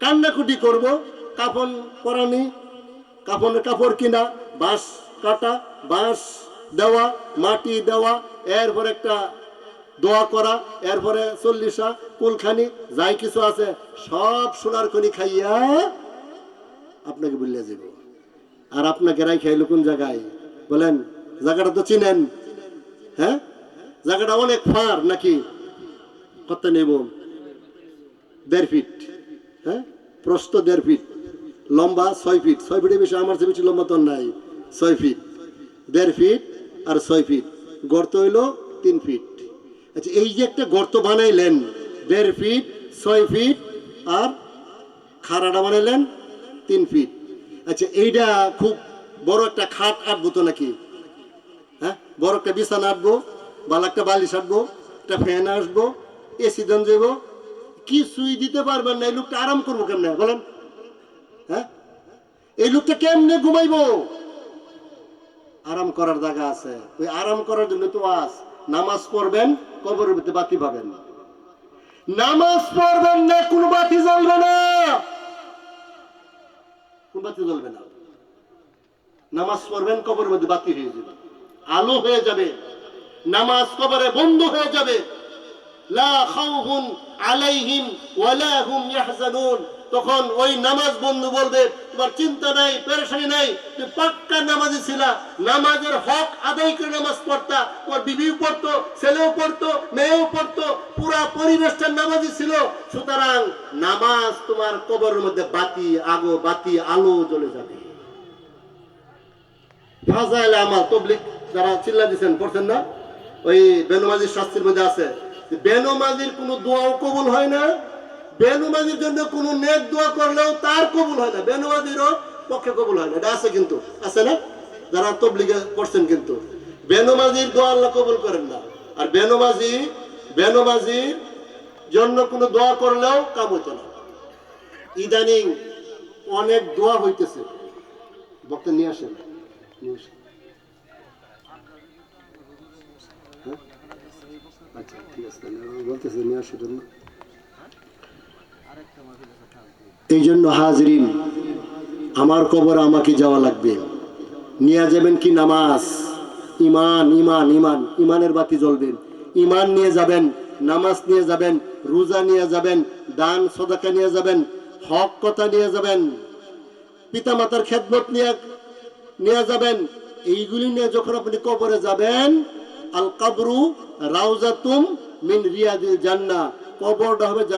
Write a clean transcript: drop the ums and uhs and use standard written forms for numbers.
কান্নাকুটি করব, কাফন পরানি, কাফনের কাপড় কিনা, বাঁশ কাটা, বাঁশ দেওয়া, মাটি দেওয়া, এরপর একটা দোয়া করা, এরপরে 40 কুলখানি যাই কিছু আছে সব সোনার খনি খাইয়া আপনাকে বললে যাব। আর আপনাকে রাই খাইলো কোন জায়গায় বলেন? জায়গাটা তো চিনেন, হ্যাঁ? জায়গাটা অনেক ফার নাকি? কত নেব? 1.5 ফিট, হ্যাঁ, প্রস্থ 1.5 ফিট, লম্বা 6 ফিট। 6 ফিটের বেশি, আমার চেয়ে বেশি লম্বা তো নাই। 6 ফিট, 1.5 ফিট আর 6 ফিট, গর্ত হইল 3 ফিট। আচ্ছা, এই যে একটা গর্ত বানাইলেন 1.5 ফিট, 6 ফিট আর খাড়াটা বানাইলেন 3 ফিট। আচ্ছা, এইটা খুব বড় একটা খাট আটবো তো নাকি? হ্যাঁ, বড় একটা বিছানা আটবো, ভালো একটা বালিশ আটবো, একটা ফ্যান আসবো, এসি দেন যাবো, কিছুই দিতে পারবেন না। এই লোকটা আরাম করবো কেমনে বলেন? হ্যাঁ, এই লোকটা কেমনে ঘুমাইবো? আরাম করার জায়গা আছে, ওই আরাম করার জন্য তো আজ নামাজ পড়বেন, কবরের ভিতরে বাতি পাবেন। নামাজ পড়বেন না, কোনো বাতি জ্বলবে না, কোন বাতি জ্বলবে না। নামাজ পড়বেন, কবরের মধ্যে বাতি হয়ে যাবে, আলো হয়ে যাবে, নামাজ কবরে বন্ধ হয়ে যাবে। লা খাউফুন আলাইহিম ওয়ালা হুম ইয়াহজানুন। তখন ওই নামাজ বন্ধু বলবে, তোমার চিন্তা নাই, পেরেশানি নাই, তুমি পাক্কা নামাজি ছিলা, নামাজের হক আদায় করে নামাজ পড়তা, তোমার বিবিও পড়তো, ছেলেও পড়তো, মেয়েও পড়তো, পুরা পরিবেশটা নামাজি ছিল। সুতরাং নামাজ তোমার কবরের মধ্যে বাতি, আগো বাতি, আলো জ্বলে যাবে। ফাজাইল আমাল তাবলীগ যারা চিল্লা দিচ্ছেন পড়ছেন না? ওই বেনমাজির শাস্তির মধ্যে আছে, বেনমাজির কোনো দোয়াও কবুল হয় না, বেনমাজির জন্য কোনো নেক দোয়া করলেও তার কবুল হয় না, বেনমাজিরও পক্ষে কবুল হয় না। এটা আছে কিন্তু, আছে না? যারা তাবলীগে পড়ছেন কিন্তু বেনমাজির দোয়া আল্লাহ কবুল করেন না। আর বেনমাজির জন্য কোনো দোয়া করলেও কাম হইতো না। ইদানিং অনেক দোয়া হইতেছে, বক্তা নিয়ে আসেন, নিয়ে আসেন। আচ্ছা, ঠিক আছে, বলতেছি নিয়ে আসার জন্য। এই জন্য হাজরিন, আমার কবর আমাকে যাওয়া লাগবে, নিয়ে যাবেন কি নামাজ, ইমান, ইমান, ইমান, ইমানের বাতি জ্বলবেন, ইমান নিয়ে যাবেন, নামাজ নিয়ে যাবেন, রোজা নিয়ে যাবেন, দান সদাকা নিয়ে যাবেন, হক কথা নিয়ে যাবেন, পিতা মাতার খেদমত নিয়ে নিয়ে যাবেন। এইগুলি নিয়ে যখন আপনি কবরে যাবেন, আল কাবরু রাউজাতুম মিন রিয়াদিল জান্নাহ, কবরটা হবে